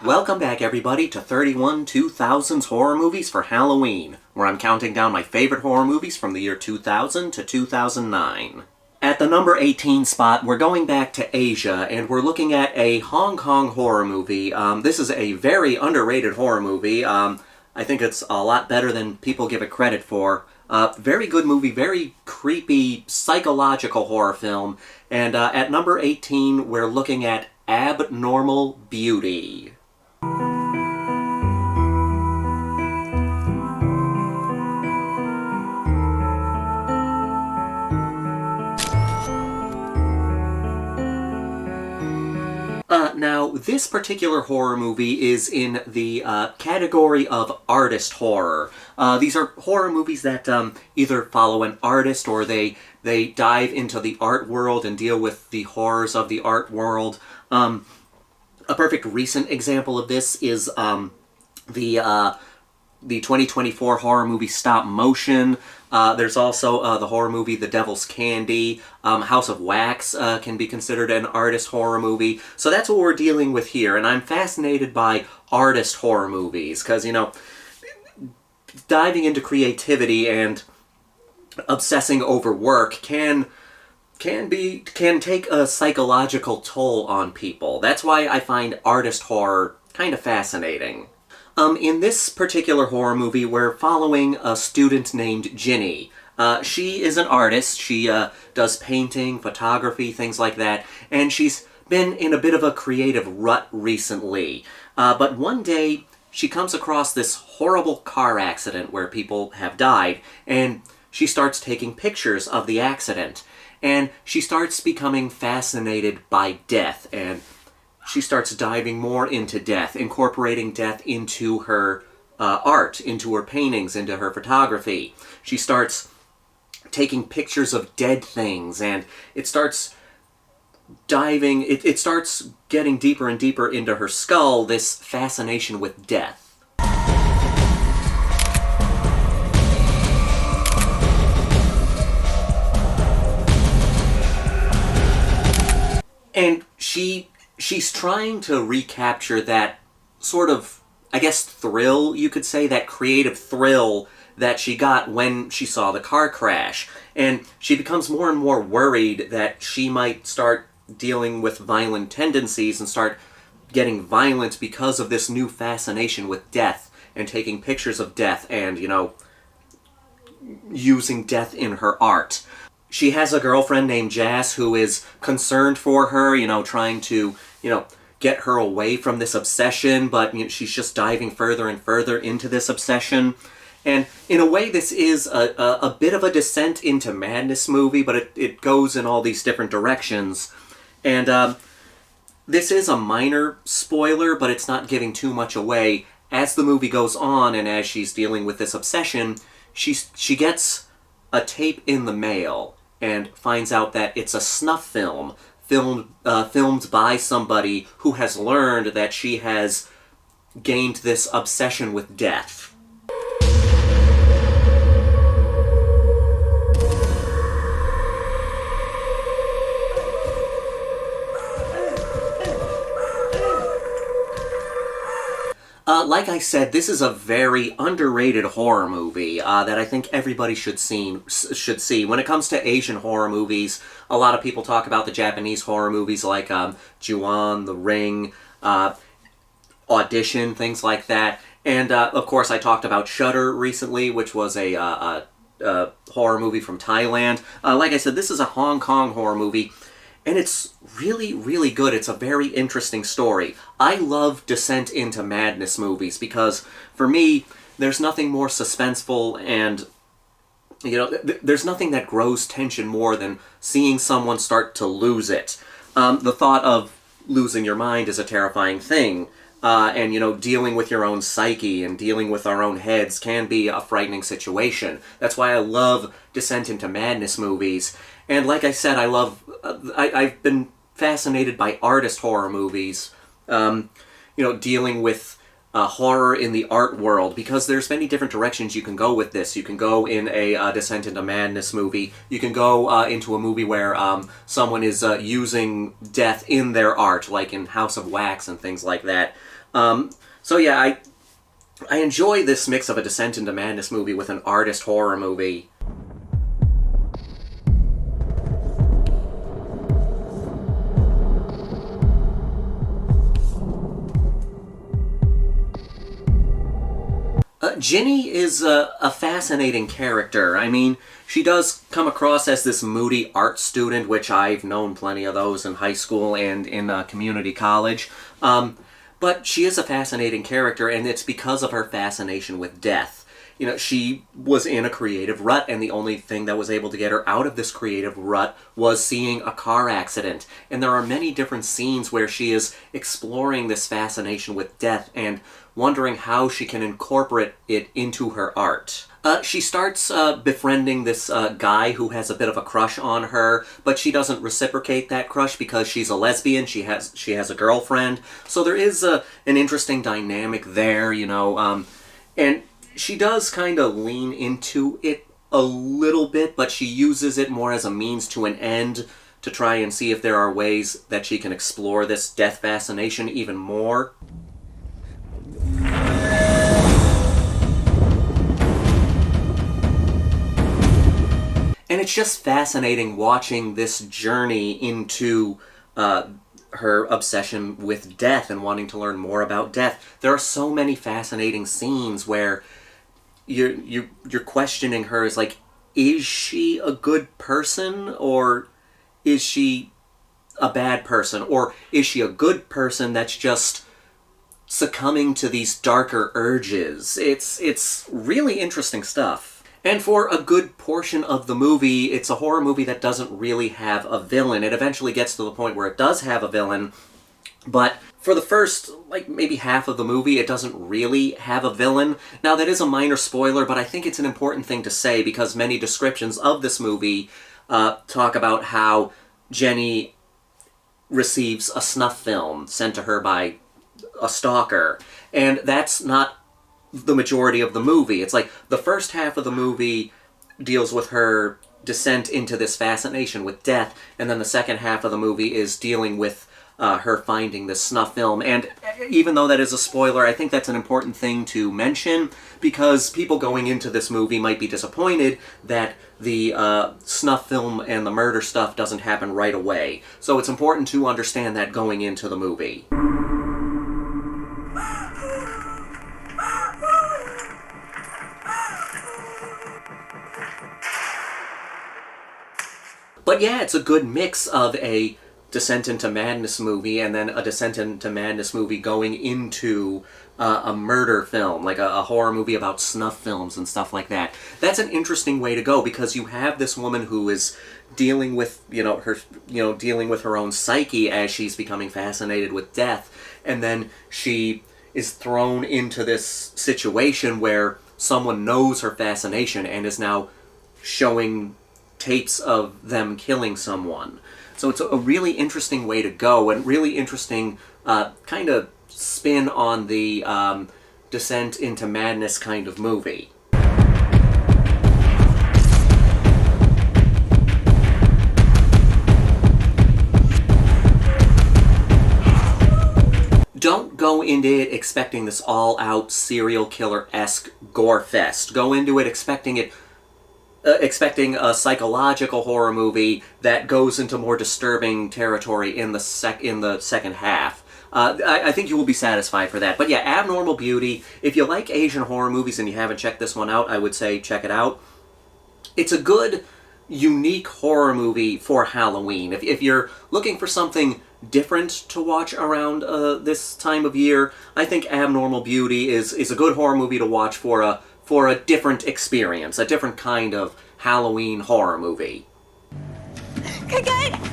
Welcome back, everybody, to 31 2000s horror movies for Halloween, where I'm counting down my favorite horror movies from the year 2000 to 2009. At the number 18 spot, we're going back to Asia, and we're looking at a Hong Kong horror movie. This is a very underrated horror movie. I think it's a lot better than people give it credit for. Very good movie, very creepy, psychological horror film. And at number 18, we're looking at Abnormal Beauty. Now, this particular horror movie is in the category of artist horror. These are horror movies that either follow an artist or they dive into the art world and deal with the horrors of the art world. A perfect recent example of this is the 2024 horror movie Stop Motion. There's also the horror movie The Devil's Candy. House of Wax can be considered an artist horror movie. So that's what we're dealing with here, and I'm fascinated by artist horror movies, because, you know, diving into creativity and obsessing over work can take a psychological toll on people. That's why I find artist horror kind of fascinating. In this particular horror movie, we're following a student named Ginny. She is an artist. She does painting, photography, things like that, and she's been in a bit of a creative rut recently. But one day, she comes across this horrible car accident where people have died, and she starts taking pictures of the accident. And she starts becoming fascinated by death, and she starts diving more into death, incorporating death into her art, into her paintings, into her photography. She starts taking pictures of dead things, and it starts diving, it starts getting deeper and deeper into her skull, this fascination with death. And she's trying to recapture that sort of, I guess, thrill, you could say, that creative thrill that she got when she saw the car crash. And she becomes more and more worried that she might start dealing with violent tendencies and start getting violent because of this new fascination with death and taking pictures of death and, you know, using death in her art. She has a girlfriend named Jazz who is concerned for her, you know, trying to, you know, get her away from this obsession, but, you know, she's just diving further and further into this obsession. And in a way, this is a bit of a descent into madness movie, but it goes in all these different directions. And this is a minor spoiler, but it's not giving too much away. As the movie goes on and as she's dealing with this obsession, she gets a tape in the mail and finds out that it's a snuff film filmed by somebody who has learned that she has gained this obsession with death. Like I said, this is a very underrated horror movie that I think everybody should see. When it comes to Asian horror movies, a lot of people talk about the Japanese horror movies like Ju-on, The Ring, Audition, things like that. And, of course, I talked about Shudder recently, which was a horror movie from Thailand. Like I said, this is a Hong Kong horror movie. And it's really, really good. It's a very interesting story. I love descent into madness movies because, for me, there's nothing more suspenseful and, you know, there's nothing that grows tension more than seeing someone start to lose it. The thought of losing your mind is a terrifying thing. And, you know, dealing with your own psyche and dealing with our own heads can be a frightening situation. That's why I love descent into madness movies. And like I said, I've been fascinated by artist horror movies, you know, dealing with horror in the art world, because there's many different directions you can go with this. You can go in a Descent into Madness movie. You can go into a movie where someone is using death in their art, like in House of Wax and things like that. So yeah, I enjoy this mix of a Descent into Madness movie with an artist horror movie. Ginny is a fascinating character. I mean, she does come across as this moody art student, which I've known plenty of those in high school and in community college. But she is a fascinating character, and it's because of her fascination with death. You know, she was in a creative rut, and the only thing that was able to get her out of this creative rut was seeing a car accident. And there are many different scenes where she is exploring this fascination with death and wondering how she can incorporate it into her art. She starts befriending this guy who has a bit of a crush on her, but she doesn't reciprocate that crush because she's a lesbian. She has a girlfriend, so there is an interesting dynamic there, you know. And she does kind of lean into it a little bit, but she uses it more as a means to an end to try and see if there are ways that she can explore this death fascination even more. And it's just fascinating watching this journey into her obsession with death and wanting to learn more about death. There are so many fascinating scenes where you're questioning her, is like, is she a good person, or is she a bad person, or is she a good person that's just succumbing to these darker urges? It's really interesting stuff. And for a good portion of the movie, it's a horror movie that doesn't really have a villain. It eventually gets to the point where it does have a villain, but for the first, like, maybe half of the movie, it doesn't really have a villain. Now, that is a minor spoiler, but I think it's an important thing to say because many descriptions of this movie talk about how Jenny receives a snuff film sent to her by a stalker, and that's not the majority of the movie. It's like the first half of the movie deals with her descent into this fascination with death, and then the second half of the movie is dealing with her finding this snuff film. And even though that is a spoiler, I think that's an important thing to mention, because people going into this movie might be disappointed that the snuff film and the murder stuff doesn't happen right away. So it's important to understand that going into the movie. But yeah, it's a good mix of a Descent into Madness movie and then a Descent into Madness movie going into a murder film, like a horror movie about snuff films and stuff like that. That's an interesting way to go, because you have this woman who is dealing with, dealing with her own psyche as she's becoming fascinated with death, and then she is thrown into this situation where someone knows her fascination and is now showing tapes of them killing someone. So it's a really interesting way to go, and really interesting kind of spin on the Descent into Madness kind of movie. Don't go into it expecting this all-out serial killer-esque gore fest. Go into it expecting a psychological horror movie that goes into more disturbing territory in the second half. I think you will be satisfied for that. But yeah, Abnormal Beauty, if you like Asian horror movies and you haven't checked this one out, I would say check it out. It's a good, unique horror movie for Halloween. If you're looking for something different to watch around this time of year, I think Abnormal Beauty is a good horror movie to watch for a different experience, a different kind of Halloween horror movie. Kagay!